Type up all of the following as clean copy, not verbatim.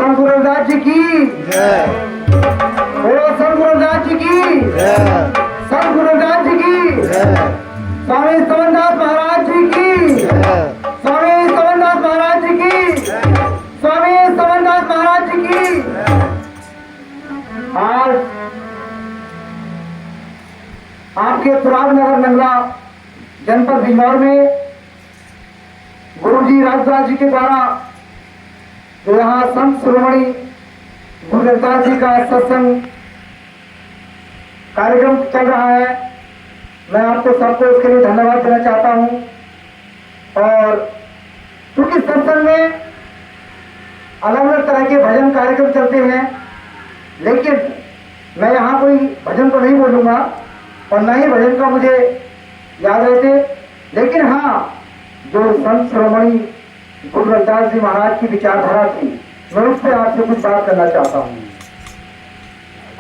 संत गुरु रविदास जी की जय। बोलो संत गुरु रविदास जी की जय। संत गुरु रविदास जी की जय। स्वामी समनदास महाराज जी की जय। स्वामी समनदास महाराज जी की जय। स्वामी समनदास महाराज जी की जय। आज आपके तुराग नगर नंगला जनपद बिजनौर में गुरुजी राजदास जी के द्वारा जो यहाँ संत शिरोमणि गुरु रविदास जी का सत्संग कार्यक्रम चल रहा है, मैं आपको सबको उसके लिए धन्यवाद देना चाहता हूँ। और क्योंकि सत्संग में अलग अलग तरह के भजन कार्यक्रम चलते हैं, लेकिन मैं यहाँ कोई भजन तो नहीं बोलूँगा और न ही भजन का मुझे याद रहते, लेकिन हाँ जो संत शिरोमणि गुरु रविदास जी महाराज की विचारधारा थी, मैं उस पर आपसे कुछ बात करना चाहता हूँ।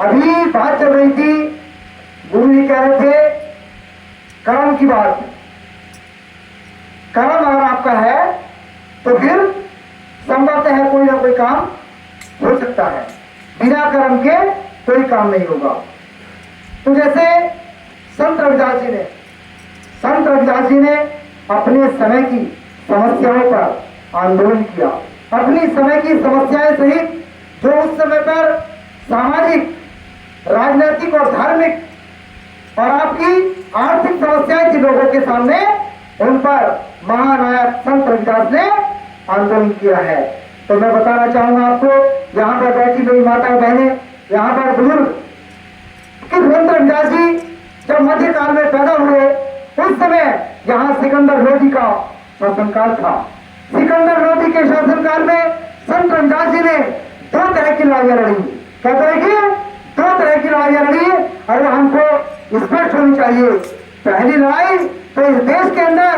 अभी बात चल रही थी, गुरु जी कह रहे थे कर्म की बात। कर्म अगर आपका है तो फिर संभवतः है कोई ना कोई काम हो सकता है, बिना कर्म के कोई काम नहीं होगा। तो जैसे संत रविदास जी ने अपने समय की समस्याओं पर आंदोलन किया, अपनी समय की समस्याएं सहित जो उस समय पर सामाजिक, राजनीतिक और धार्मिक और आपकी आर्थिक समस्याएं थी लोगों के सामने, उन पर महानायक संत रविदास ने आंदोलन किया है। तो मैं बताना चाहूंगा आपको, यहाँ पर बैठी मेरी माता बहने, यहाँ पर बुजुर्ग, कि संत रविदास जी जब मध्यकाल में पैदा हुए उस समय यहाँ सिकंदर लोधी का शासनकाल था। सिकंदर लोधी के शासनकाल में संत रविदास जी ने दो तरह की लड़ाइयां लड़ी। क्या तरह की? दो तरह की लड़ाइयां लड़ी, और हमको स्पष्ट होनी चाहिए। पहली लड़ाई तो इस देश के अंदर,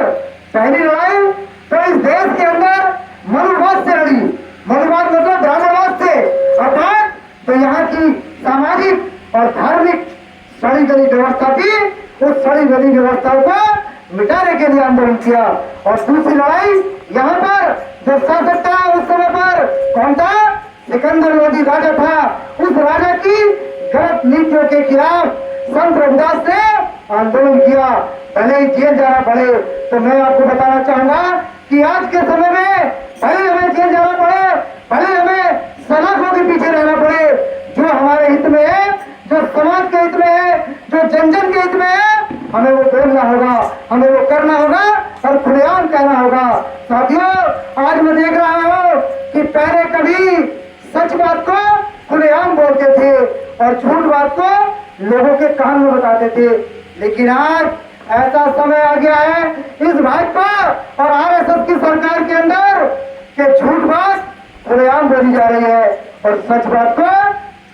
मनुवाद से लड़ी। मनुवाद मतलब ब्राह्मणवाद से, अर्थात तो यहाँ की सामाजिक और धार्मिक सड़ी गली व्यवस्था थी, उस सड़ी गली व्यवस्थाओं को मिटाने के लिए आंदोलन किया। और दूसरी लड़ाई यहाँ पर जो शासक था उस समय पर, कौन था? सिकंदर लोधी राजा था। उस राजा की गलत नीतियों के खिलाफ संत रविदास ने आंदोलन किया, भले ही जेल जाना पड़े। तो मैं आपको बताना चाहूंगा कि आज के समय में भले हमें जेल जाना पड़े, भले हमें सलाखों के पीछे रहना पड़े, जो हमारे हित में है, जो समाज के हित में है, जो जन जन के हित में है, हमें वो बोलना होगा, हमें वो करना होगा और खुलेआम कहना होगा। साथियों, आज मैं देख रहा हूँ कि पहले कभी सच बात को खुलेआम बोलते थे और झूठ बात को लोगों के कान में बताते थे, लेकिन आज ऐसा समय आ गया है इस भाजपा और आरएसएस की सरकार के अंदर कि झूठ बात खुलेआम बोली जा रही है और सच बात को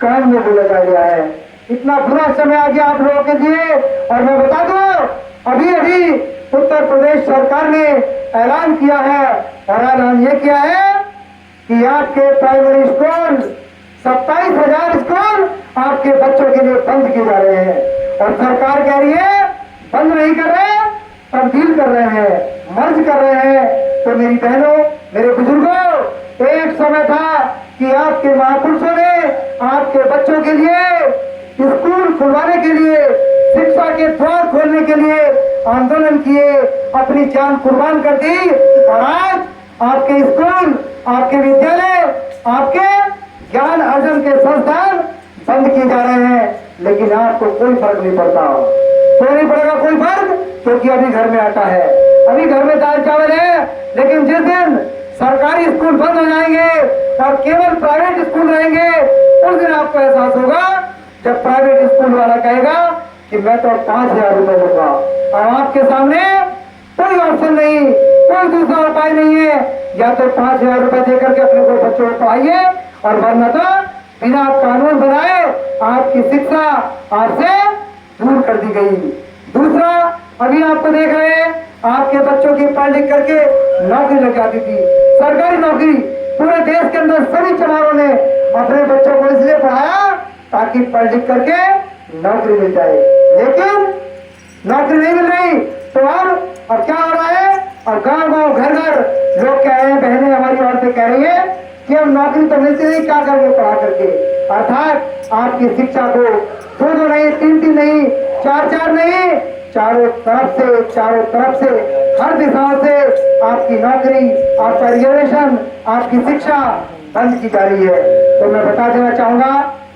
कान में बोला जा रहा है। इतना बुरा समय आ गया आप लोगों के लिए। और मैं बता दूं, अभी अभी उत्तर प्रदेश सरकार ने ऐलान किया है, और ऐलान ये किया है कि आपके प्राइमरी स्कूल 27,000 स्कूल आपके बच्चों के लिए बंद किए जा रहे हैं। और सरकार कह रही है बंद नहीं कर रहे, तब्दील कर रहे हैं, मर्ज कर रहे हैं। तो मेरी बहनों, मेरे बुजुर्गों, एक समय था कि आपके महापुरुषों ने आपके बच्चों के लिए स्कूल खुलवाने के लिए, शिक्षा के द्वार खोलने के लिए आंदोलन किए, अपनी जान कुर्बान कर दी। और आज आपके स्कूल, आपके विद्यालय, आपके ज्ञान अर्जन के संस्थान बंद किए जा रहे हैं, लेकिन आपको कोई फर्क नहीं पड़ता। क्यों नहीं पड़ेगा कोई फर्क? क्योंकि अभी घर में आटा है, अभी घर में दाल चावल है। लेकिन जिस दिन सरकारी स्कूल बंद हो जाएंगे और केवल प्राइवेट स्कूल रहेंगे, उस दिन आपको एहसास होगा जब प्राइवेट स्कूल वाला कहेगा कि मैं तो 5,000 रुपए दूंगा, और आपके सामने कोई ऑप्शन नहीं, कोई दूसरा उपाय नहीं है, या तो 5,000 रुपए देकर के अपने को बच्चों को पढ़ाइए, और वरना तो बिना कानून बनाए आपकी शिक्षा आपसे दूर कर दी गई। दूसरा, अभी आपको देख रहे हैं, आपके बच्चों की पढ़ लिख करके नौकरी लग जाती थी, सरकारी नौकरी। पूरे देश के अंदर सभी चमारों ने अपने बच्चों को इसलिए पढ़ाया ताकि पढ़ लिख करके नौकरी मिल जाए, लेकिन नौकरी नहीं मिल रही। तो अब क्या हो रहा है? और गांव गांव घर घर लोग कह रहे हैं, बहनें हमारी औरतें कह रही है कि हम नौकरी तो मिलती नहीं, क्या करेंगे पढ़ा करके। अर्थात आपकी शिक्षा को दो दो नहीं, तीन तीन नहीं, चार चार नहीं, चारों तरफ से हर दिशा से आपकी नौकरी, आपका रिजर्वेशन, आपकी शिक्षा बंद की जा रही है। तो मैं बता देना चाहूंगा,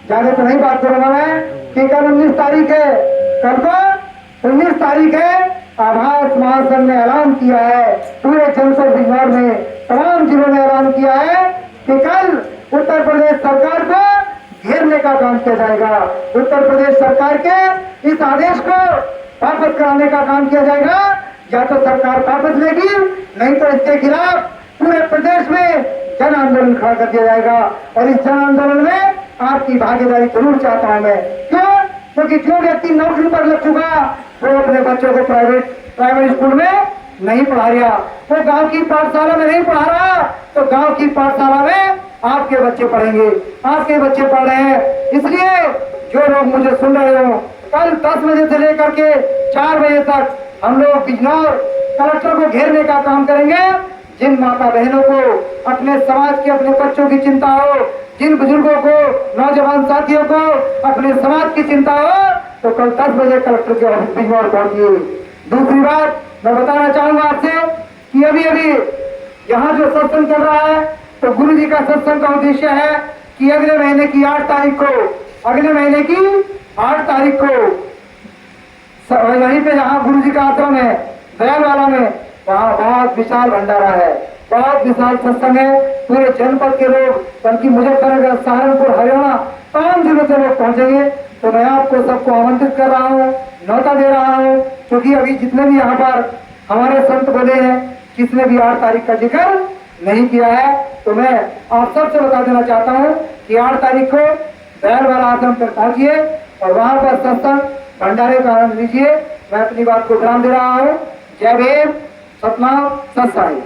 ज्यादा तो नहीं बात करूंगा मैं, कि कल 19 तारीख है, कल को 19 तारीख है। आभास महासंघ ने ऐलान किया है, पूरे जनपद बिजनौर में तमाम जिलों में ऐलान किया है कि कल उत्तर प्रदेश सरकार को घेरने का काम किया जाएगा। उत्तर प्रदेश सरकार के इस आदेश को वापस कराने का काम किया जाएगा। या तो सरकार वापस लेगी, नहीं तो इसके खिलाफ पूरे प्रदेश में जन आंदोलन खड़ा कर दिया जाएगा। और इस जन आंदोलन में आपकी भागीदारी जरूर चाहता हूं मैं। क्यों? क्योंकि जो व्यक्ति नौकरी पर लग चुका, वो अपने बच्चों को प्राइवेट स्कूल में नहीं पढ़ा रहा, वो गांव की पाठशाला में नहीं पढ़ा रहा, तो गांव की पाठशाला में आपके बच्चे पढ़ेंगे, आपके बच्चे पढ़ रहे हैं। इसलिए जो लोग मुझे सुन रहे हो, कल 10 बजे से लेकर के 4 बजे तक हम लोग बिजनौर कलेक्टर को घेरने का काम करेंगे। जिन माता बहनों को अपने समाज के, अपने बच्चों की चिंता हो, जिन बुजुर्गों को, नौजवान साथियों को अपने समाज की चिंता हो, तो कल 10 बजे कलेक्टर के ऑफिस बिजनौर पहुंचिए। दूसरी बात मैं बताना चाहूंगा आपसे कि अभी यहाँ जो सत्संग चल रहा है, तो गुरु जी का सत्संग का उद्देश्य है कि अगले महीने की 8 तारीख को यहीं पे जहाँ गुरु जी का आश्रम है दयालवाला में, वहाँ बहुत विशाल भंडारा है, बहुत विशाल सत्संग है। पूरे जनपद के लोग, बल्कि मुजफ्फरनगर, सहारनपुर, हरियाणा तमाम जिलों से लोग पहुंचेंगे। तो मैं आपको सबको आमंत्रित कर रहा हूँ, न्योता दे रहा हूँ, क्योंकि अभी जितने भी यहाँ पर हमारे संत बोले हैं, किसने भी 8 तारीख का जिक्र नहीं किया है। तो मैं आप सबसे बता देना चाहता हूँ कि 8 तारीख को दयालवाला आश्रम पर पहुंचिए और वहां पर सत्संग भंडारे का आनंद लीजिए। मैं अपनी बात को विराम दे रहा हूँ। जय भीम, सतनाम, सत साई।